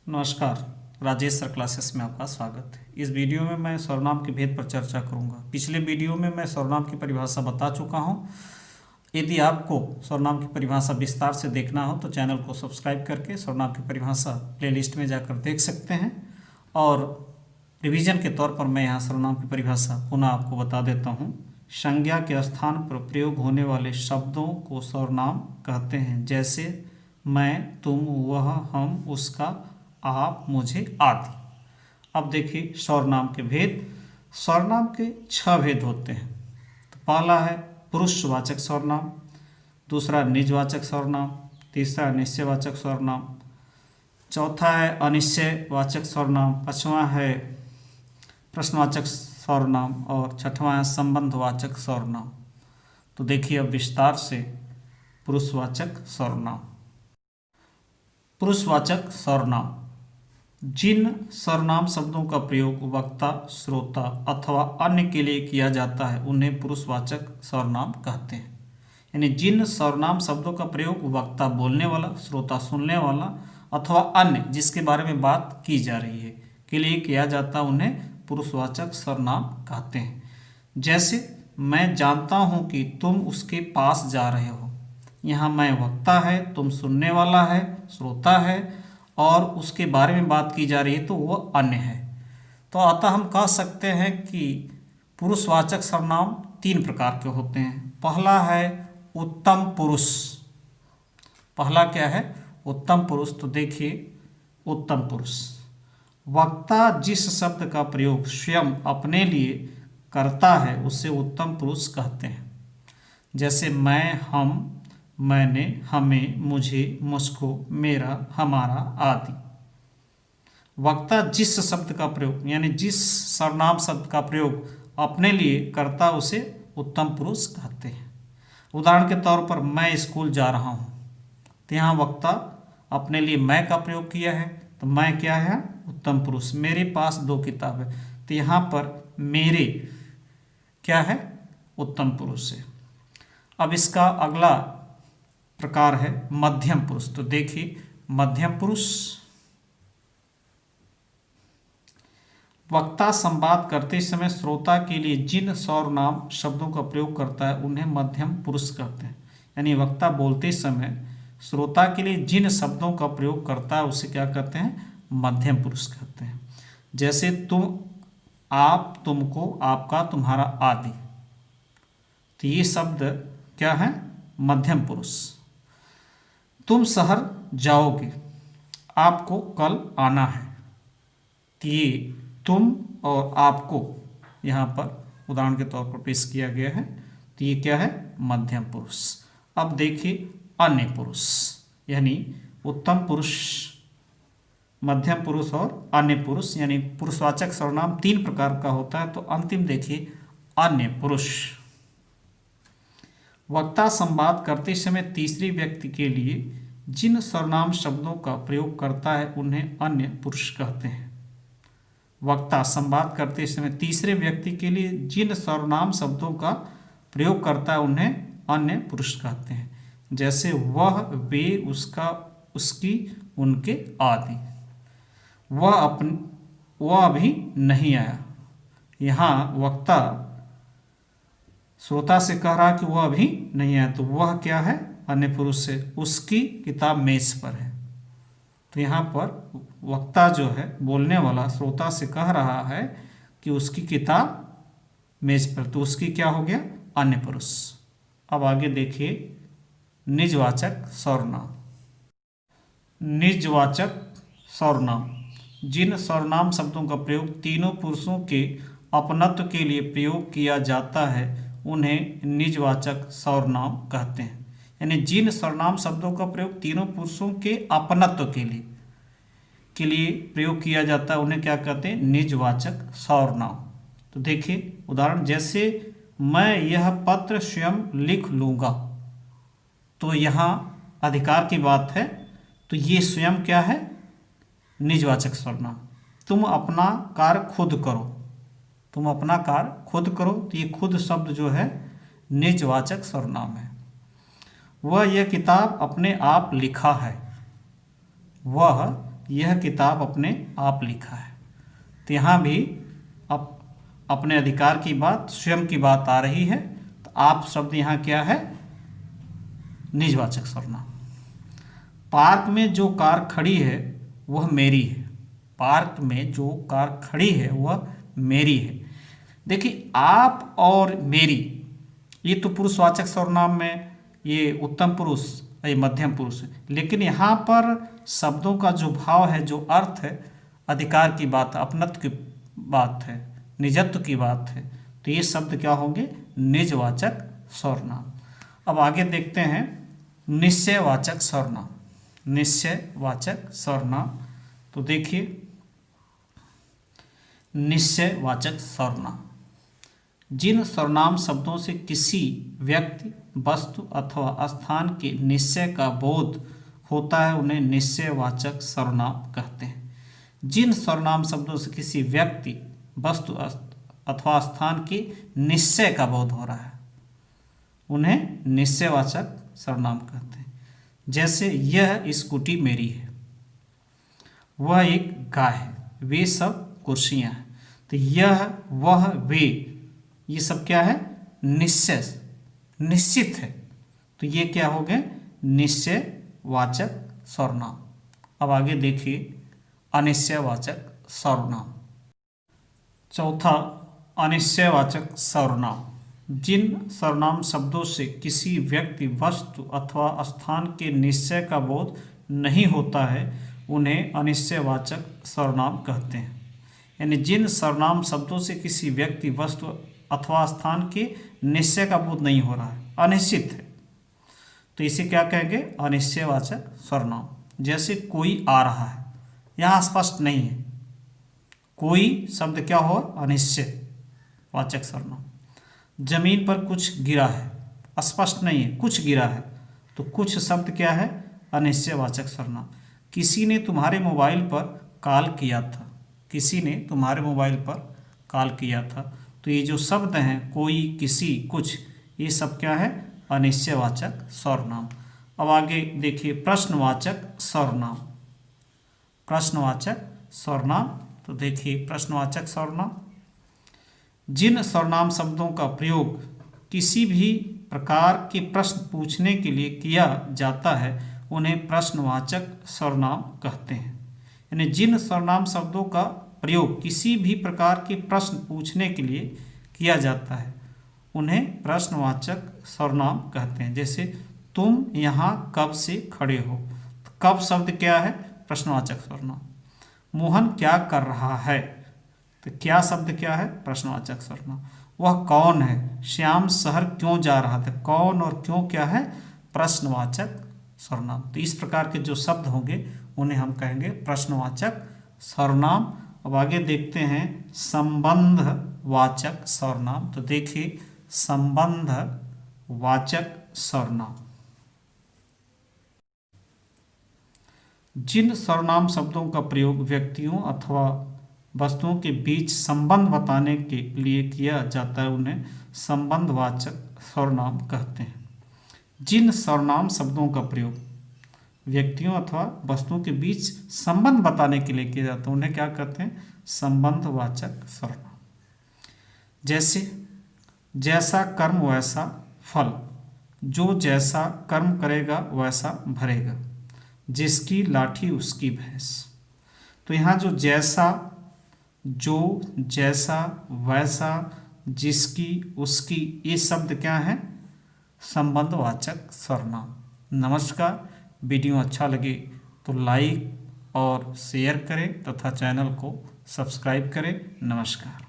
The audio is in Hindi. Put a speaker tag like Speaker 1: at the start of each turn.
Speaker 1: नमस्कार। राजेश सर क्लासेस में आपका स्वागत है। इस वीडियो में मैं सर्वनाम के भेद पर चर्चा करूंगा। पिछले वीडियो में मैं सर्वनाम की परिभाषा बता चुका हूं। यदि आपको सर्वनाम की परिभाषा विस्तार से देखना हो तो चैनल को सब्सक्राइब करके सर्वनाम की परिभाषा प्लेलिस्ट में जाकर देख सकते हैं। और रिवीजन के तौर पर मैं यहाँ सर्वनाम की परिभाषा पुनः आपको बता देता हूँ। संज्ञा के स्थान पर प्रयोग होने वाले शब्दों को सर्वनाम कहते हैं, जैसे मैं, तुम, वह, हम, उसका, आप, मुझे आदि। अब देखिए सर्वनाम के भेद। सर्वनाम के 6 भेद होते हैं। तो पहला है पुरुषवाचक सर्वनाम, दूसरा निजवाचक सर्वनाम, तीसरा निश्चयवाचक सर्वनाम, चौथा है अनिश्चयवाचक सर्वनाम, पांचवा है प्रश्नवाचक सर्वनाम और छठवां है संबंधवाचक सर्वनाम। तो देखिए अब विस्तार से पुरुषवाचक सर्वनाम। पुरुषवाचक सर्वनाम जिन सर्वनाम शब्दों का प्रयोग वक्ता, श्रोता अथवा अन्य के लिए किया जाता है उन्हें पुरुषवाचक सर्वनाम कहते हैं। यानी जिन सर्वनाम शब्दों का प्रयोग वक्ता बोलने वाला, श्रोता सुनने वाला अथवा अन्य जिसके बारे में बात की जा रही है के लिए किया जाता है उन्हें पुरुषवाचक सर्वनाम कहते हैं। जैसे मैं जानता हूँ कि तुम उसके पास जा रहे हो। यहाँ मैं वक्ता है, तुम सुनने वाला है, श्रोता है और उसके बारे में बात की जा रही है तो वह अन्य है। तो अतः हम कह सकते हैं कि पुरुषवाचक सर्वनाम 3 प्रकार के होते हैं। पहला है उत्तम पुरुष। पहला क्या है? उत्तम पुरुष। तो देखिए उत्तम पुरुष, वक्ता जिस शब्द का प्रयोग स्वयं अपने लिए करता है उसे उत्तम पुरुष कहते हैं। जैसे मैं, हम, मैंने, हमें, मुझे, मुझको, मेरा, हमारा आदि। वक्ता जिस शब्द का प्रयोग यानी जिस सर्वनाम शब्द का प्रयोग अपने लिए करता उसे उत्तम पुरुष कहते हैं। उदाहरण के तौर पर मैं स्कूल जा रहा हूँ, तो यहाँ वक्ता अपने लिए मैं का प्रयोग किया है, तो मैं क्या है? उत्तम पुरुष। मेरे पास 2 किताब है, तो यहाँ पर मेरे क्या है? उत्तम पुरुष है। अब इसका अगला प्रकार है मध्यम पुरुष। तो देखिए मध्यम पुरुष, वक्ता संवाद करते समय श्रोता के लिए जिन सर्वनाम शब्दों का प्रयोग करता है उन्हें मध्यम पुरुष कहते हैं। यानी वक्ता बोलते समय श्रोता के लिए जिन शब्दों का प्रयोग करता है उसे क्या कहते हैं? मध्यम पुरुष कहते हैं। जैसे तुम, आप, तुमको, आपका, तुम्हारा आदि। तो ये शब्द क्या है? मध्यम पुरुष। तुम शहर जाओगे, आपको कल आना है। तो ये तुम और आपको यहाँ पर उदाहरण के तौर पर पेश किया गया है। तो ये क्या है? मध्यम पुरुष। अब देखिए अन्य पुरुष, यानी उत्तम पुरुष, मध्यम पुरुष और अन्य पुरुष। यानी पुरुषवाचक सर्वनाम 3 प्रकार का होता है। तो अंतिम देखिए अन्य पुरुष, वक्ता संवाद करते समय तीसरे व्यक्ति के लिए जिन सर्वनाम शब्दों का प्रयोग करता है उन्हें अन्य पुरुष कहते हैं। वक्ता संवाद करते समय तीसरे व्यक्ति के लिए जिन सर्वनाम शब्दों का प्रयोग करता है उन्हें अन्य पुरुष कहते हैं। जैसे वह, वे, उसका, उसकी, उनके आदि। वह अभी नहीं आया। यहाँ वक्ता श्रोता से कह रहा कि वह अभी नहीं आया, तो वह क्या है? अन्य पुरुष है। उसकी किताब मेज पर है। तो यहाँ पर वक्ता जो है बोलने वाला श्रोता से कह रहा है कि उसकी किताब मेज पर, तो उसकी क्या हो गया? अन्य पुरुष। अब आगे देखिए निजवाचक सर्वनाम। निजवाचक सर्वनाम जिन सर्वनाम शब्दों का प्रयोग तीनों पुरुषों के अपनत्व के लिए प्रयोग किया जाता है उन्हें निजवाचक सर्वनाम कहते हैं। यानी जिन सर्वनाम शब्दों का प्रयोग तीनों पुरुषों के अपनत्व के लिए प्रयोग किया जाता है उन्हें क्या कहते हैं? निजवाचक सर्वनाम। तो देखिए उदाहरण, जैसे मैं यह पत्र स्वयं लिख लूँगा। तो यहाँ अधिकार की बात है, तो ये स्वयं क्या है? निजवाचक सर्वनाम। तुम अपना कार्य खुद करो, तुम अपना कार्य खुद करो। तो ये खुद शब्द जो है निजवाचक सर्वनाम है। वह यह किताब अपने आप लिखा है। वह यह किताब अपने आप लिखा है। तो यहाँ भी अपने अधिकार की बात, स्वयं की बात आ रही है। तो आप शब्द यहाँ क्या है? निजवाचक सर्वनाम। पार्क में जो कार खड़ी है वह मेरी है। पार्क में जो कार खड़ी है वह मेरी है। देखिए, आप और मेरी, ये तो पुरुषवाचक सर्वनाम में ये उत्तम पुरुष, ये मध्यम पुरुष है। लेकिन यहाँ पर शब्दों का जो भाव है, जो अर्थ है, अधिकार की बात है, अपनत्व की बात है, निजत्व की बात है। तो ये शब्द क्या होंगे? निजवाचक सर्वनाम। अब आगे देखते हैं निश्चयवाचक सर्वनाम। निश्चयवाचक सर्वनाम, तो देखिए निश्चयवाचक सर्वनाम जिन सर्वनाम शब्दों से किसी व्यक्ति, वस्तु अथवा स्थान के निश्चय का बोध होता है उन्हें निश्चयवाचक सर्वनाम कहते हैं। जिन सर्वनाम शब्दों से किसी व्यक्ति, वस्तु अथवा स्थान के निश्चय का बोध हो रहा है उन्हें निश्चयवाचक सर्वनाम कहते हैं। जैसे यह स्कूटी मेरी है, वह एक गाय है, वे सब कुर्सियां हैं। तो यह, वह, वे, ये सब क्या है? निश्चय, निश्चित है। तो ये क्या हो गए? निश्चयवाचक सर्वनाम। अब आगे देखिए अनिश्चयवाचक सर्वनाम। चौथा, अनिश्चयवाचक सर्वनाम जिन सर्वनाम शब्दों से किसी व्यक्ति, वस्तु अथवा स्थान के निश्चय का बोध नहीं होता है उन्हें अनिश्चयवाचक सर्वनाम कहते हैं। यानी जिन सर्वनाम शब्दों से किसी व्यक्ति, वस्तु अथवा स्थान के निश्चय का बोध नहीं हो रहा है, अनिश्चित है, तो इसे क्या कहेंगे? अनिश्चयवाचक सर्वनाम। जैसे कोई आ रहा है, यहाँ स्पष्ट नहीं है, कोई शब्द क्या हो? अनिश्चयवाचक सर्वनाम। जमीन पर कुछ गिरा है, स्पष्ट नहीं है, कुछ गिरा है, तो कुछ शब्द क्या है? अनिश्चयवाचक सर्वनाम। किसी ने तुम्हारे मोबाइल पर कॉल किया था, किसी ने तुम्हारे मोबाइल पर कॉल किया था। तो ये जो शब्द हैं, कोई, किसी, कुछ, ये सब क्या है? अनिश्चयवाचक सर्वनाम। अब आगे देखिए प्रश्नवाचक सर्वनाम। प्रश्नवाचक सर्वनाम, तो देखिए प्रश्नवाचक सर्वनाम जिन सर्वनाम शब्दों का प्रयोग किसी भी प्रकार के प्रश्न पूछने के लिए किया जाता है उन्हें प्रश्नवाचक सर्वनाम कहते हैं। यानी जिन सर्वनाम शब्दों का प्रयोग किसी भी प्रकार के प्रश्न पूछने के लिए किया जाता है उन्हें प्रश्नवाचक सर्वनाम कहते हैं। जैसे तुम यहाँ कब से खड़े हो, तो कब शब्द क्या है? प्रश्नवाचक सर्वनाम। मोहन क्या कर रहा है, तो क्या शब्द क्या है? प्रश्नवाचक सर्वनाम। वह कौन है? श्याम शहर क्यों जा रहा था, कौन और क्यों क्या है? प्रश्नवाचक सर्वनाम। तो इस प्रकार के जो शब्द होंगे उन्हें हम कहेंगे प्रश्नवाचक सर्वनाम। अब आगे देखते हैं संबंधवाचक सर्वनाम। तो देखिए संबंधवाचक सर्वनाम जिन सर्वनाम शब्दों का प्रयोग व्यक्तियों अथवा वस्तुओं के बीच संबंध बताने के लिए किया जाता है उन्हें संबंधवाचक सर्वनाम कहते हैं। जिन सर्वनाम शब्दों का प्रयोग व्यक्तियों अथवा वस्तुओं के बीच संबंध बताने के लिए किया जाता है उन्हें क्या कहते हैं? संबंधवाचक सर्वनाम। जैसे जैसा कर्म वैसा फल, जो जैसा कर्म करेगा वैसा भरेगा, जिसकी लाठी उसकी भैंस। तो यहाँ जो जैसा, जो, जैसा, वैसा, जिसकी, उसकी, ये शब्द क्या है? संबंधवाचक सर्वनाम। नमस्कार। वीडियो अच्छा लगे तो लाइक और शेयर करें तथा चैनल को सब्सक्राइब करें। नमस्कार।